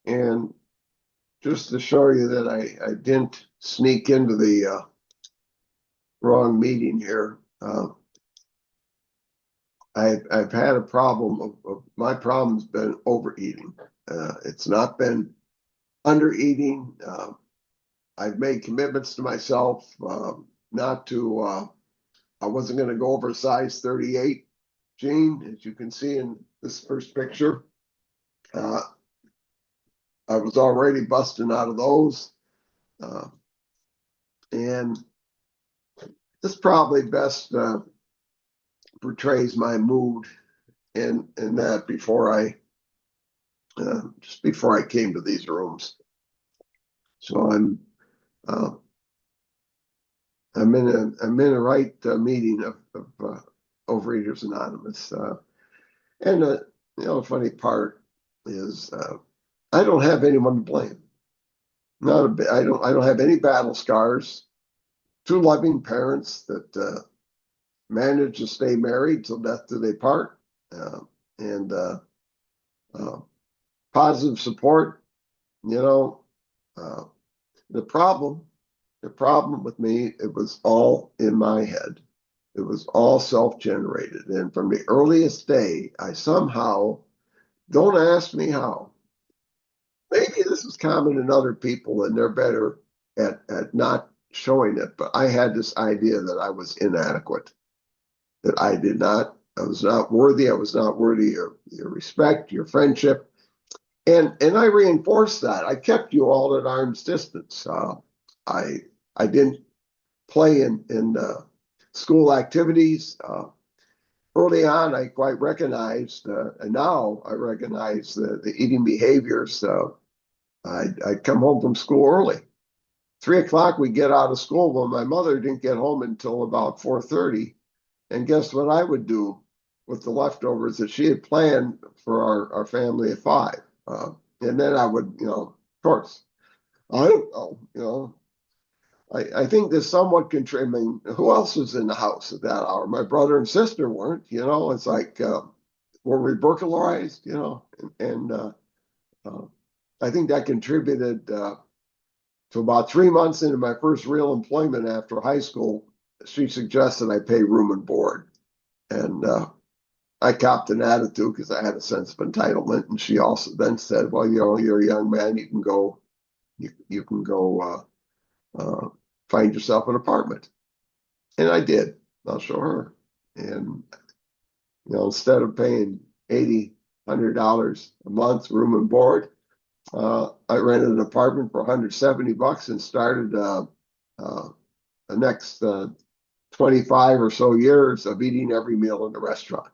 And just to show you that I didn't sneak into the wrong meeting here, I've had a problem of my problem's been overeating. It's not been undereating. I've made commitments to myself not to. I wasn't going to go over size 38, Gene, as you can see in this first picture. Uh, I was already busting out of those, uh, and this probably best portrays my mood in that before I just before I came to these rooms. So uh, I'm in a right meeting of Overeaters Anonymous, and the funny part is I don't have anyone to blame. I don't have any battle scars. Two loving parents that managed to stay married till death do they part, uh, and uh, positive support. You know, uh, the problem the problem with me, it was all in my head. It was all self-generated. And from the earliest day, I somehow, don't ask me how, maybe this is common in other people and they're better at not showing it, but I had this idea that I was inadequate, that I was not worthy, I was not worthy of your respect, your friendship. And I reinforced that. I kept you all at arm's distance. I I didn't play in school activities. Early on, I quite recognized, and now I recognize the eating behaviors. I'd come home from school early. 3 o'clock, we get out of school. Well, my mother didn't get home until about 4:30. And guess what I would do with the leftovers that she had planned for our family of five? And then I would, of course, I don't know, I think there's somewhat contributing. Who else was in the house at that hour? My brother and sister weren't. It's like were we burglarized? And uh, I think that contributed to about 3 months into my first real employment after high school. She suggested I pay room and board, and I copped an attitude because I had a sense of entitlement. And she also then said, "Well, you're a young man. You can go. You can go." Find yourself an apartment. And I did. I'll show her. And instead of paying $80, $100 a month room and board, I rented an apartment for $170 and started the next 25 or so years of eating every meal in the restaurant.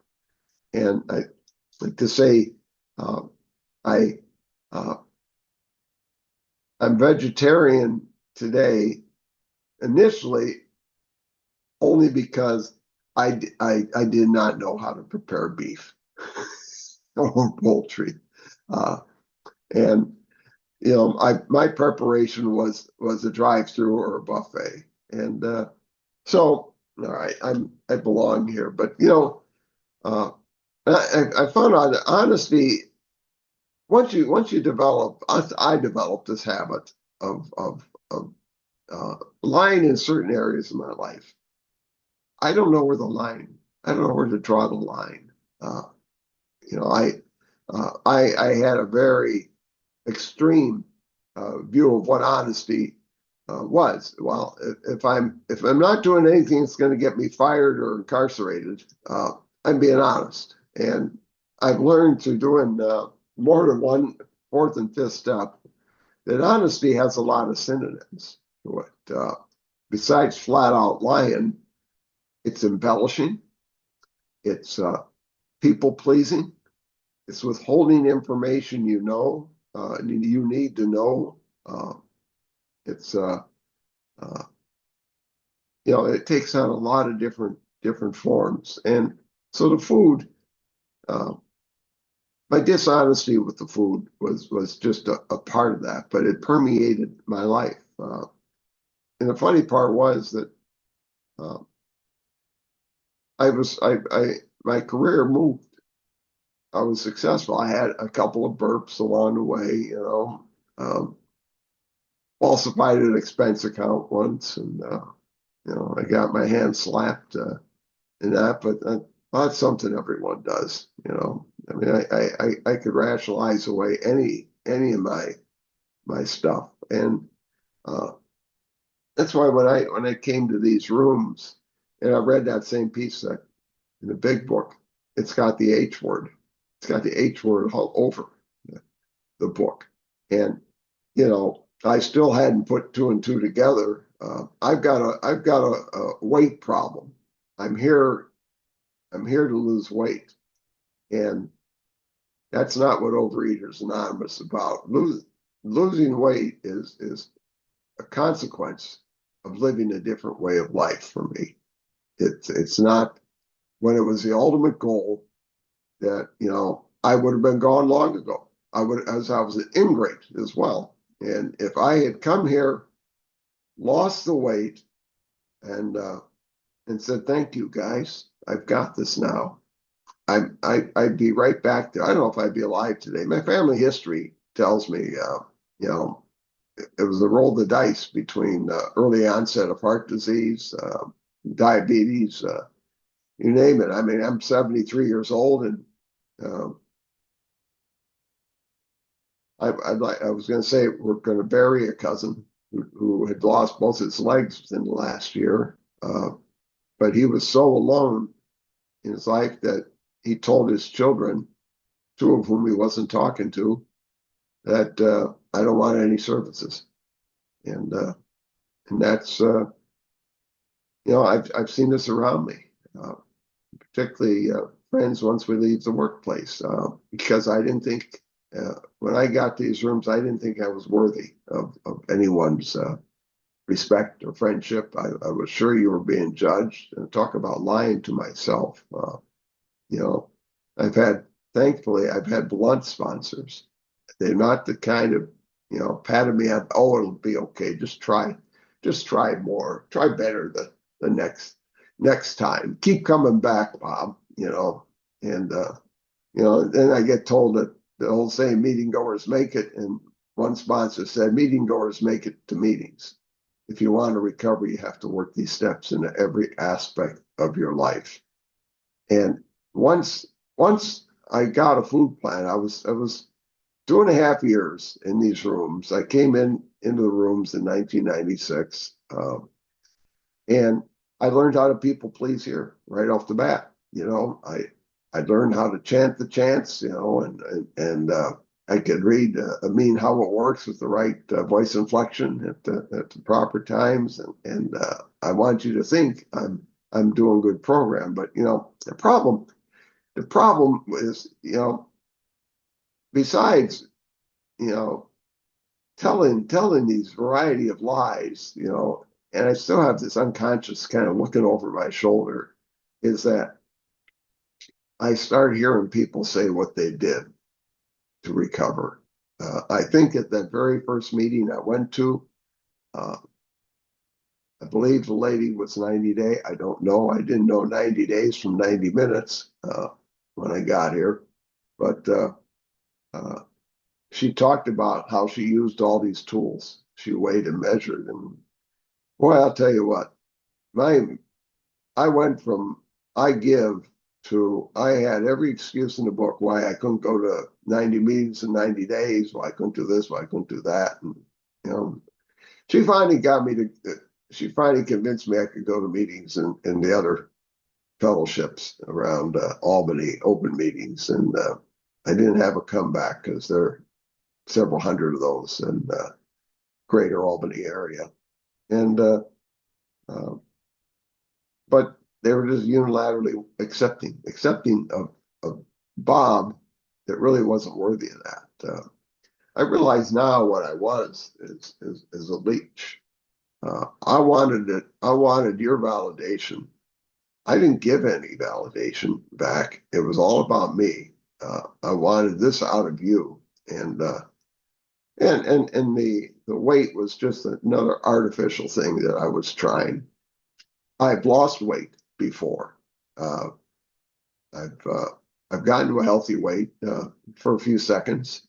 And I like to say, uh, I uh, I'm vegetarian today. Initially, only because I did not know how to prepare beef or poultry, uh, and my preparation was a drive-through or a buffet, and so all right, I belong here, but uh, I found out that honesty once you develop, I developed this habit of lying in certain areas of my life. I don't know where the line. I don't know where to draw the line. Uh, you know, I had a very extreme view of what honesty was. Well, if I'm not doing anything that's going to get me fired or incarcerated, I'm being honest. And I've learned through doing more than one fourth and fifth step that honesty has a lot of synonyms to it. Besides flat out lying, it's embellishing. It's people pleasing. It's withholding information you need to know. Uh, it's uh, it takes on a lot of different forms, and so the food. Uh, my dishonesty with the food was just a part of that, but it permeated my life. And the funny part was that uh, I my career moved. I was successful. I had a couple of burps along the way, falsified an expense account once, and I got my hand slapped in that. But that's something everyone does. I mean, I could rationalize away any of my stuff, and uh, that's why when I came to these rooms, and I read that same piece that in the big book, it's got the H word. It's got the H word all over the book. And, I still hadn't put two and two together. I've got a weight problem. I'm here, I'm here to lose weight. And that's not what Overeaters Anonymous is about. Losing weight is a consequence of living a different way of life for me. It's not when it was the ultimate goal that, I would have been gone long ago. As I was an ingrate as well. And if I had come here, lost the weight, and said, "Thank you, guys, I've got this now," I'd be right back there. I don't know if I'd be alive today. My family history tells me, you know, it was a roll of the dice between early onset of heart disease, diabetes, you name it. I mean, I'm 73 years old, and uh, I was going to say we're going to bury a cousin who had lost both his legs within the last year, but he was so alone in his life that he told his children, two of whom he wasn't talking to, that I don't want any services, and that's I've seen this around me, uh, particularly friends once we leave the workplace, because I didn't think when I got these rooms, I didn't think I was worthy of anyone's respect or friendship. I was sure you were being judged. And talk about lying to myself. You know, thankfully, I've had blunt sponsors. They're not the kind of, patting me on, oh, it'll be okay. Just try more, try better the next time. Keep coming back, Bob, and then I get told that the old saying, meeting goers make it. And one sponsor said, meeting goers make it to meetings. If you want to recover, you have to work these steps into every aspect of your life. And once I got a food plan, I was 2.5 years in these rooms. I came into the rooms in 1996, and I learned how to people please here right off the bat. I learned how to chant the chants, and I could read mean how it works with the right voice inflection at the proper times, and I want you to think I'm doing good program. But the problem is, besides, telling these variety of lies, and I still have this unconscious kind of looking over my shoulder, is that I start hearing people say what they did to recover. I think at that very first meeting I went to, uh, I believe the lady was 90 day. I don't know. I didn't know 90 days from 90 minutes when I got here, but uh, she talked about how she used all these tools. She weighed and measured, and boy, I'll tell you what, I went from I give to I had every excuse in the book why I couldn't go to 90 meetings in 90 days, why I couldn't do this, why I couldn't do that. And, she finally she finally convinced me I could go to meetings in the other fellowships around Albany, open meetings. And I didn't have a comeback because there are several hundred of those in the greater Albany area. And, uh, but they were just unilaterally accepting of Bob that really wasn't worthy of that. I realize now what I was is a leech. I wanted it. I wanted your validation. I didn't give any validation back. It was all about me. I wanted this out of you, and the weight was just another artificial thing that I was trying. I've lost weight before. Uh, I've I've gotten to a healthy weight for a few seconds,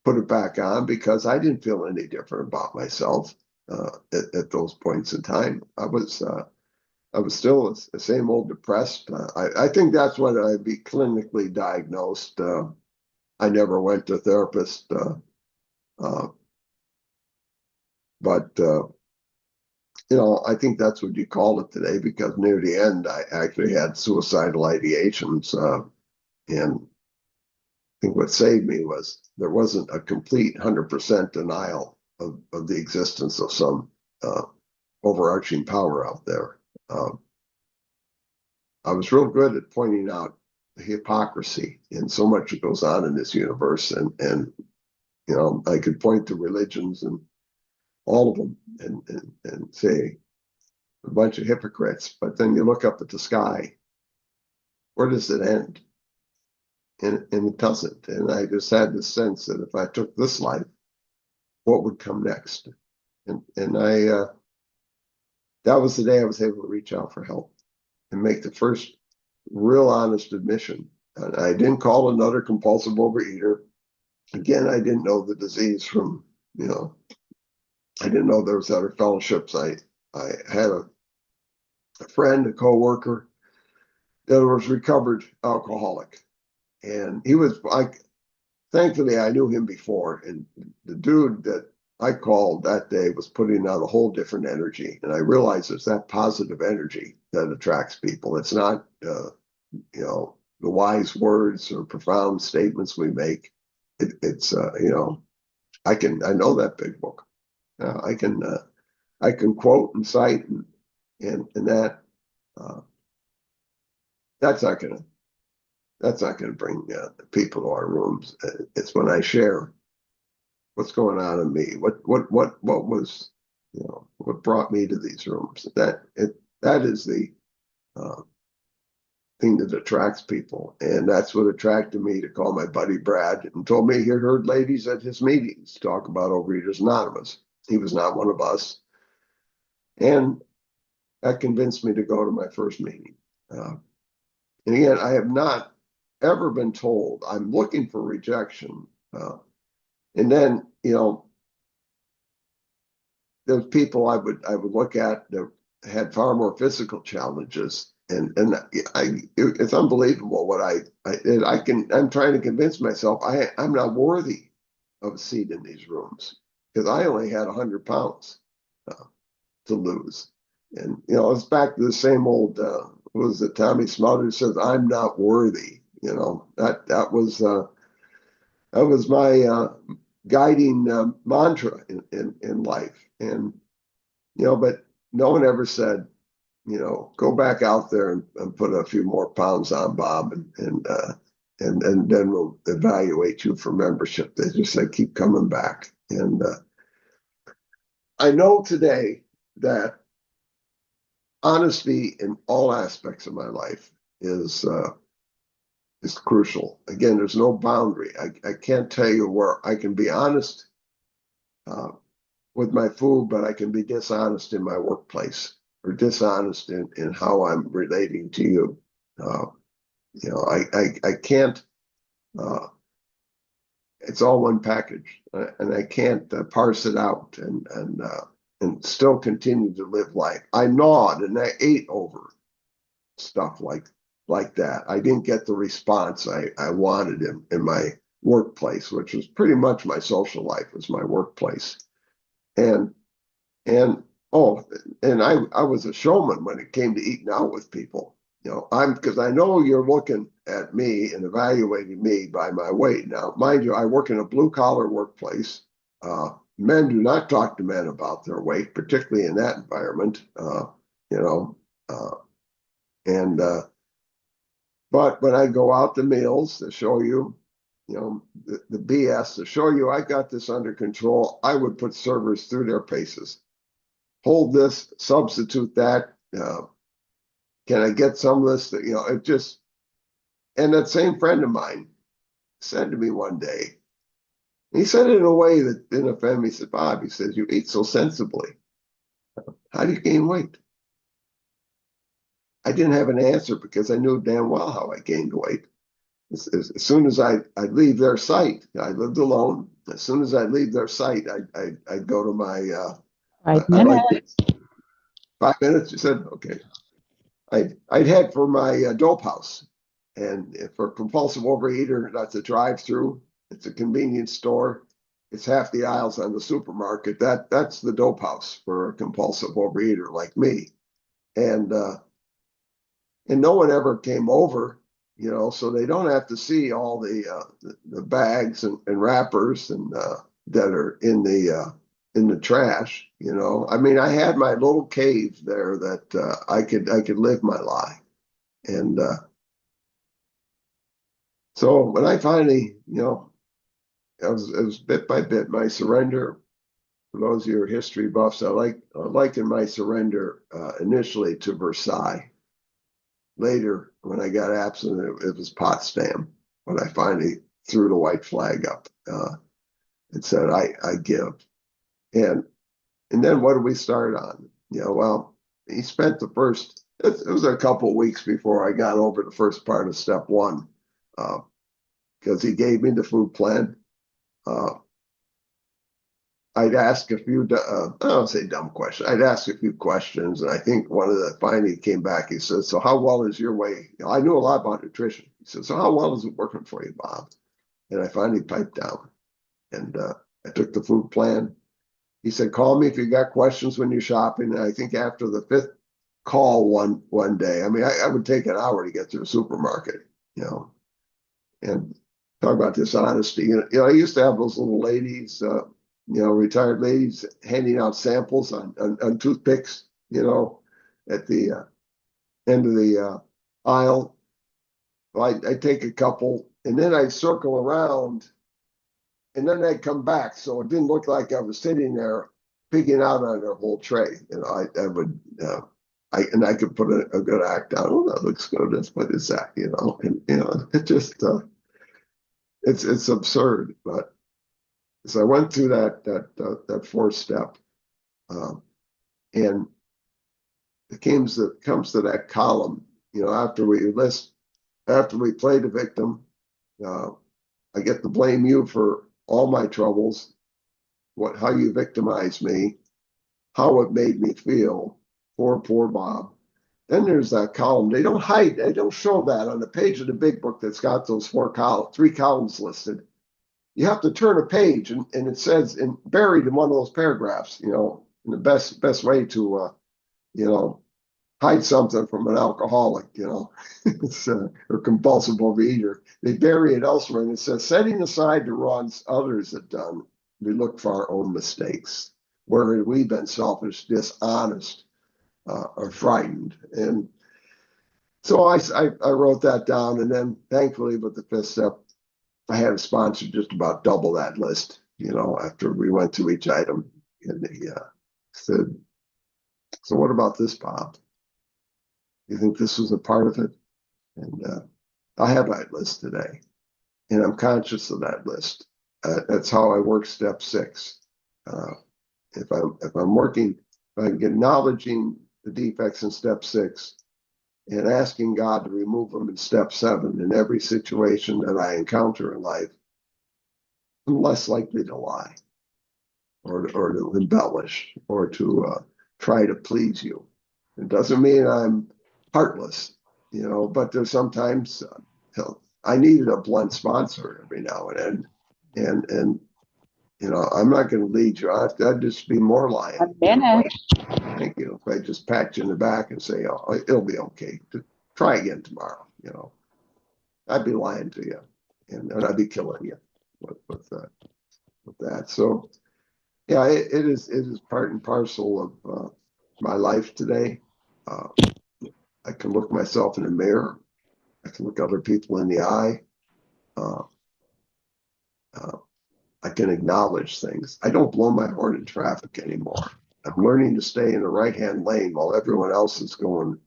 put it back on because I didn't feel any different about myself at those points in time. I was still the same old depressed. I think that's when I'd be clinically diagnosed. I never went to a therapist, uh, but I think that's what you call it today because near the end, I actually had suicidal ideations, and I think what saved me was there wasn't a complete 100% denial of the existence of some uh, overarching power out there. Um, I was real good at pointing out the hypocrisy in so much that goes on in this universe, and I could point to religions and all of them and say a bunch of hypocrites. But then you look up at the sky, where does it end? And it doesn't. And I just had this sense that if I took this life, what would come next? And that was the day I was able to reach out for help and make the first real honest admission. And I didn't call another compulsive overeater. Again, I didn't know the disease from, I didn't know there was other fellowships. I had a friend, a coworker that was recovered alcoholic. And he was like, thankfully I knew him before. And the dude that I called that day was putting out a whole different energy. And I realized it's that positive energy that attracts people. It's not, the wise words or profound statements we make. It's I know that big book. I can quote and cite and that uh, that's not gonna bring people to our rooms. It's when I share what's going on in me, what was what brought me to these rooms. That is the uh, thing that attracts people. And that's what attracted me to call my buddy Brad and told me he had heard ladies at his meetings talk about Overeaters Anonymous. He was not one of us. And that convinced me to go to my first meeting. And again, I have not ever been told I'm looking for rejection. And then, those people I would look at that had far more physical challenges, and it's unbelievable what I'm trying to convince myself I'm not worthy of a seat in these rooms because I only had 100 pounds to lose, and it's back to the same old what was it Tommy Smothers says I'm not worthy. That was my guiding mantra in life. And, but no one ever said, go back out there and put a few more pounds on, Bob, and then we'll evaluate you for membership. They just said, keep coming back. And I know today that honesty in all aspects of my life is crucial. Again, there's no boundary. I can't tell you where I can be honest uh, with my food, but I can be dishonest in my workplace or dishonest in how I'm relating to you. Uh, I can't. It's all one package, and I can't parse it out and still continue to live life. I gnawed and I ate over stuff like that. I didn't get the response I wanted in my workplace, which was pretty much my social life was my workplace. And and oh, and I was a showman when it came to eating out with people. I'm because I know you're looking at me and evaluating me by my weight. Now, mind you, I work in a blue collar workplace. Men do not talk to men about their weight, particularly in that environment. You know, uh, and but when I go out to meals to show you, the BS to show you I got this under control, I would put servers through their paces. Hold this, substitute that. Can I get some of this? It just, and that same friend of mine said to me one day, he said it in a way that didn't offend me. He said, Bob, he says, you eat so sensibly. How do you gain weight? I didn't have an answer because I knew damn well how I gained weight. as soon as I'd leave their site, I lived alone. As soon as I'd leave their site, I'd go to my, 5 I like minutes. 5 minutes. You said, okay. I'd head for my dope house. And for a compulsive overeater, that's a drive-through. It's a convenience store. It's half the aisles on the supermarket. That's the dope house for a compulsive overeater like me. And and no one ever came over, so they don't have to see all the bags and wrappers and that are in the trash. I mean, I had my little cave there that I could live my life. And so when I finally, it was bit by bit my surrender. For those of your history buffs, I liken my surrender initially to Versailles. Later, when I got absent, it was Potsdam when I finally threw the white flag up and said, I give. And and then what did we start on? Well, he spent it was a couple of weeks before I got over the first part of step one, because he gave me the food plan. Uh, I'd ask a few, I don't say dumb questions. I'd ask a few questions, and I think one of the finally came back. He said, "So how well is your way?" I knew a lot about nutrition. He said, "So how well is it working for you, Bob?" And I finally piped down, and I took the food plan. He said, "Call me if you got questions when you're shopping." And I think after the fifth call one day, I mean, I would take an hour to get to the supermarket, you know, and talk about dishonesty. I used to have those little ladies, retired ladies handing out samples on toothpicks, at the end of the aisle. Well, I take a couple and then I'd circle around and then I'd come back. So it didn't look like I was sitting there picking out on their whole tray. I would, I could put a good act on. Oh, that looks good. What is that? And it just, it's absurd. But so I went through that fourth step, um, and it comes to that column. After we play the victim, uh, I get to blame you for all my troubles, how you victimized me, how it made me feel. Poor Bob. Then there's that column. They don't show that on the page of the big book that's got those three columns listed. You have to turn a page and it says buried in one of those paragraphs, in the best way to you know, hide something from an alcoholic, it's, or compulsive overeater. They bury it elsewhere and it says, setting aside the wrongs others have done, we look for our own mistakes. Where we've been selfish, dishonest, or frightened. And so I wrote that down. And then thankfully, with the fifth step, I had a sponsor just about double that list, after we went through each item. And he said, "So what about this, Bob? You think this was a part of it?" And I have that list today, and I'm conscious of that list. That's how I work step six. Uh, if I'm working, if I'm acknowledging the defects in step six and asking God to remove them in step seven in every situation that I encounter in life, I'm less likely to lie or to embellish or to try to please you. It doesn't mean I'm heartless, but there's sometimes I needed a blunt sponsor every now and then. And I'm not going to lead you. I'd just be more A lying. minute. Thank you. If I just pat you in the back and say, "Oh, it'll be okay. Just try again tomorrow," I'd be lying to you, and I'd be killing you with that. So yeah, it is part and parcel of my life today. Uh, I can look myself in the mirror. I can look other people in the eye. Uh, uh, I can acknowledge things. I don't blow my horn in traffic anymore. I'm learning to stay in the right-hand lane while everyone else is going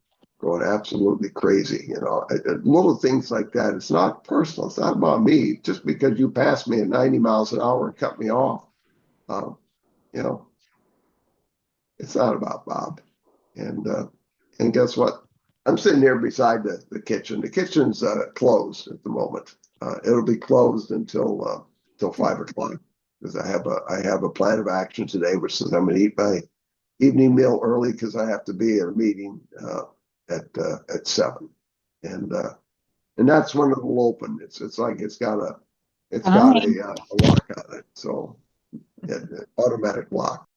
absolutely crazy. Little things like that. It's not personal. It's not about me. Just because you passed me at 90 miles an hour and cut me off, uh, you know, it's not about Bob. And guess what? I'm sitting here beside the kitchen. The kitchen's closed at the moment. It'll be closed until 5 o'clock because I have a plan of action today, which says I'm going to eat my evening meal early because I have to be at a meeting at 7, and that's when it will open. It's like it's got Fine. a lock on it, so automatic lock.